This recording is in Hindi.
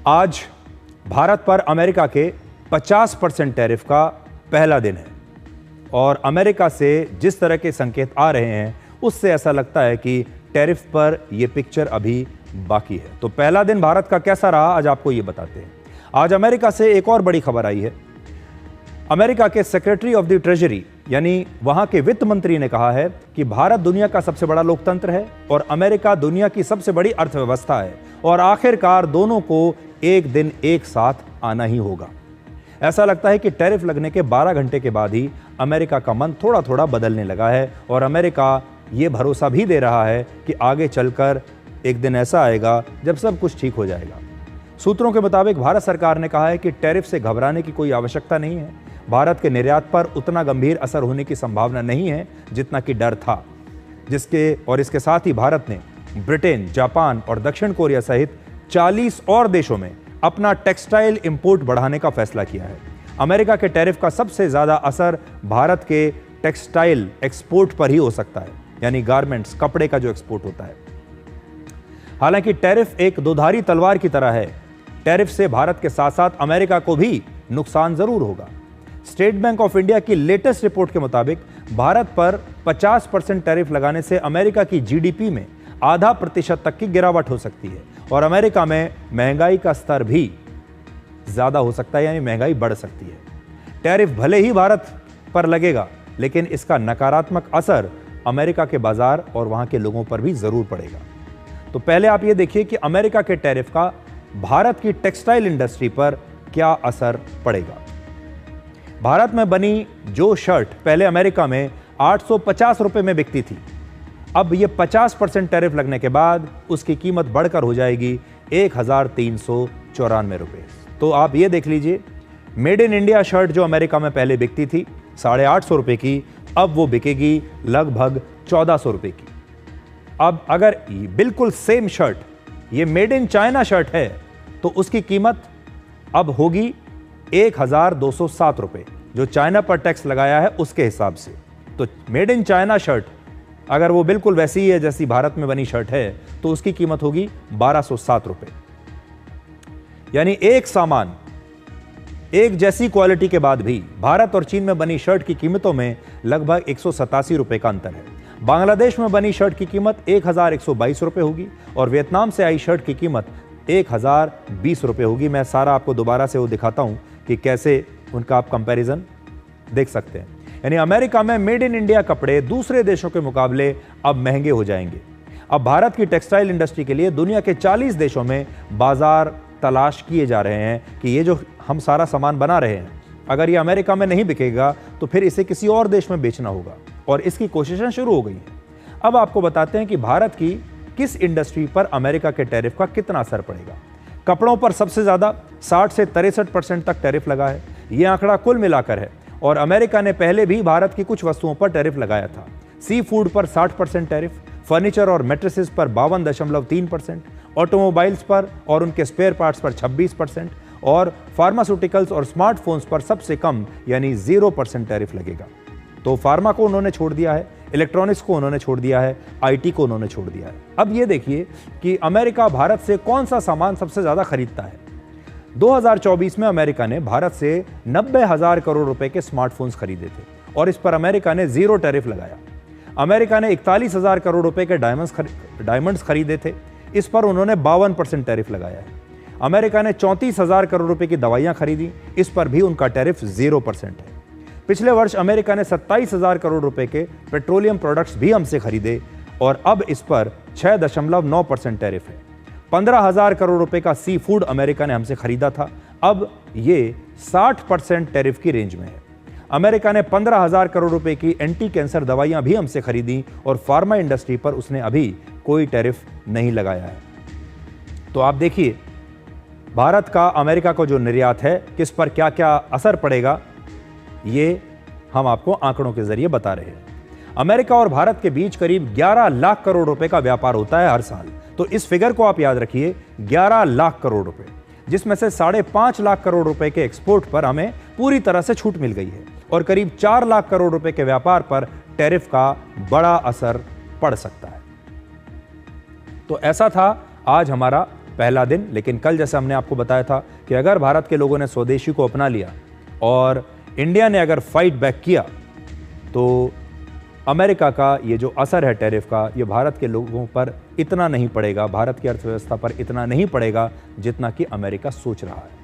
आज भारत पर अमेरिका के 50% टैरिफ का पहला दिन है और अमेरिका से जिस तरह के संकेत आ रहे हैं उससे ऐसा लगता है कि टैरिफ पर यह पिक्चर अभी बाकी है। तो पहला दिन भारत का कैसा रहा आज आपको ये बताते हैं। आज अमेरिका से एक और बड़ी खबर आई है। अमेरिका के सेक्रेटरी ऑफ द ट्रेजरी यानी वहां के वित्त मंत्री ने कहा है कि भारत दुनिया का सबसे बड़ा लोकतंत्र है और अमेरिका दुनिया की सबसे बड़ी अर्थव्यवस्था है और आखिरकार दोनों को एक दिन एक साथ आना ही होगा। ऐसा लगता है कि टैरिफ लगने के 12 घंटे के बाद ही अमेरिका का मन थोड़ा थोड़ा बदलने लगा है और अमेरिका ये भरोसा भी दे रहा है कि आगे चलकर एक दिन ऐसा आएगा जब सब कुछ ठीक हो जाएगा। सूत्रों के मुताबिक भारत सरकार ने कहा है कि टैरिफ से घबराने की कोई आवश्यकता नहीं है। भारत के निर्यात पर उतना गंभीर असर होने की संभावना नहीं है जितना कि डर था, इसके साथ ही भारत ने ब्रिटेन, जापान और दक्षिण कोरिया सहित 40 और देशों में अपना टेक्सटाइल इंपोर्ट बढ़ाने का फैसला किया है। अमेरिका के टैरिफ का सबसे ज्यादा असर भारत के टेक्सटाइल एक्सपोर्ट पर ही हो सकता है, यानी गारमेंट्स, कपड़े का जो एक्सपोर्ट होता है। हालांकि टैरिफ एक दोधारी तलवार की तरह है। टैरिफ से भारत के साथ साथ अमेरिका को भी नुकसान जरूर होगा। स्टेट बैंक ऑफ इंडिया की लेटेस्ट रिपोर्ट के मुताबिक भारत पर 50% टैरिफ लगाने से अमेरिका की जीडीपी में आधा प्रतिशत तक की गिरावट हो सकती है और अमेरिका में महंगाई का स्तर भी ज्यादा हो सकता है, यानी महंगाई बढ़ सकती है। टैरिफ भले ही भारत पर लगेगा लेकिन इसका नकारात्मक असर अमेरिका के बाजार और वहां के लोगों पर भी जरूर पड़ेगा। तो पहले आप ये देखिए कि अमेरिका के टैरिफ का भारत की टेक्सटाइल इंडस्ट्री पर क्या असर पड़ेगा। भारत में बनी जो शर्ट पहले अमेरिका में 850 रुपए में बिकती थी, अब ये 50% टैरिफ लगने के बाद उसकी कीमत बढ़कर हो जाएगी 1394 रुपए। तो आप ये देख लीजिए, मेड इन इंडिया शर्ट जो अमेरिका में पहले बिकती थी 850 रुपए की, अब वो बिकेगी लगभग 1400 रुपए की। अब अगर बिल्कुल सेम शर्ट ये मेड इन चाइना शर्ट है तो उसकी कीमत अब होगी 1207 रुपए, जो चाइना पर टैक्स लगाया है उसके हिसाब से। तो मेड इन चाइना शर्ट अगर वो बिल्कुल वैसी ही है जैसी भारत में बनी शर्ट है तो उसकी कीमत होगी 1207 रुपए। यानी एक सामान, एक जैसी क्वालिटी के बाद भी भारत और चीन में बनी शर्ट की कीमतों में लगभग 187 रुपए का अंतर है। बांग्लादेश में बनी शर्ट की कीमत 1122 रुपए होगी और वियतनाम से आई शर्ट की कीमत 1020 रुपए होगी। मैं सारा आपको दोबारा से वो दिखाता हूं कि कैसे उनका आप कंपैरिजन देख सकते हैं। यानी अमेरिका में मेड इन इंडिया कपड़े दूसरे देशों के मुकाबले अब महंगे हो जाएंगे। अब भारत की टेक्सटाइल इंडस्ट्री के लिए दुनिया के 40 देशों में बाजार तलाश किए जा रहे हैं कि ये जो हम सारा सामान बना रहे हैं, अगर ये अमेरिका में नहीं बिकेगा तो फिर इसे किसी और देश में बेचना होगा और इसकी कोशिशें शुरू हो गई हैं। अब आपको बताते हैं कि भारत की किस इंडस्ट्री पर अमेरिका के टैरिफ का कितना असर पड़ेगा। कपड़ों पर सबसे ज्यादा 60 से 63% तक टैरिफ लगा है। यह आंकड़ा कुल मिलाकर है और अमेरिका ने पहले भी भारत की कुछ वस्तुओं पर टैरिफ लगाया था। सी फूड पर 60% टैरिफ, फर्नीचर और मैट्रेसेस पर 52.3%, ऑटोमोबाइल्स पर और उनके स्पेयर पार्ट्स पर 26% और फार्मास्यूटिकल्स और स्मार्टफोन्स पर सबसे कम यानी 0% टैरिफ लगेगा। तो फार्मा को उन्होंने छोड़ दिया है, इलेक्ट्रॉनिक्स को उन्होंने छोड़ दिया है, आईटी को उन्होंने छोड़ दिया है। अब ये देखिए कि अमेरिका भारत से कौन सा सामान सबसे ज्यादा खरीदता है। 2024 में अमेरिका ने भारत से 90,000 करोड़ रुपए के स्मार्टफोन्स खरीदे थे और इस पर अमेरिका ने 0 टैरिफ लगाया। अमेरिका ने 41,000 करोड़ रुपए के डायमंड्स खरीदे थे, इस पर उन्होंने 52% टैरिफ लगाया है। अमेरिका ने 34,000 करोड़ रुपए की दवाइयां खरीदी, इस पर भी उनका टैरिफ 0% है। पिछले वर्ष अमेरिका ने 27,000 करोड़ रुपए के पेट्रोलियम प्रोडक्ट्स भी हमसे खरीदे और अब इस पर 6.9% टैरिफ है। 15,000 करोड़ रुपए का सी फूड अमेरिका ने हमसे खरीदा था, अब ये 60% टैरिफ की रेंज में है। अमेरिका ने 15,000 करोड़ रुपए की एंटी कैंसर दवाइयां भी हमसे खरीदी और फार्मा इंडस्ट्री पर उसने अभी कोई टैरिफ नहीं लगाया है। तो आप देखिए भारत का अमेरिका को जो निर्यात है किस पर क्या क्या असर पड़ेगा, ये हम आपको आंकड़ों के जरिए बता रहे हैं। अमेरिका और भारत के बीच करीब 11 लाख करोड़ रुपए का व्यापार होता है हर साल। तो इस फिगर को आप याद रखिए, 11 लाख करोड़ रुपए, जिसमें से 5.5 लाख करोड़ रुपए के एक्सपोर्ट पर हमें पूरी तरह से छूट मिल गई है और करीब 4 लाख करोड़ रुपए के व्यापार पर टैरिफ का बड़ा असर पड़ सकता है। तो ऐसा था आज हमारा पहला दिन, लेकिन कल जैसे हमने आपको बताया था कि अगर भारत के लोगों ने स्वदेशी को अपना लिया और इंडिया ने अगर फाइट बैक किया तो अमेरिका का ये जो असर है टैरिफ का, ये भारत के लोगों पर इतना नहीं पड़ेगा, भारत की अर्थव्यवस्था पर इतना नहीं पड़ेगा जितना कि अमेरिका सोच रहा है।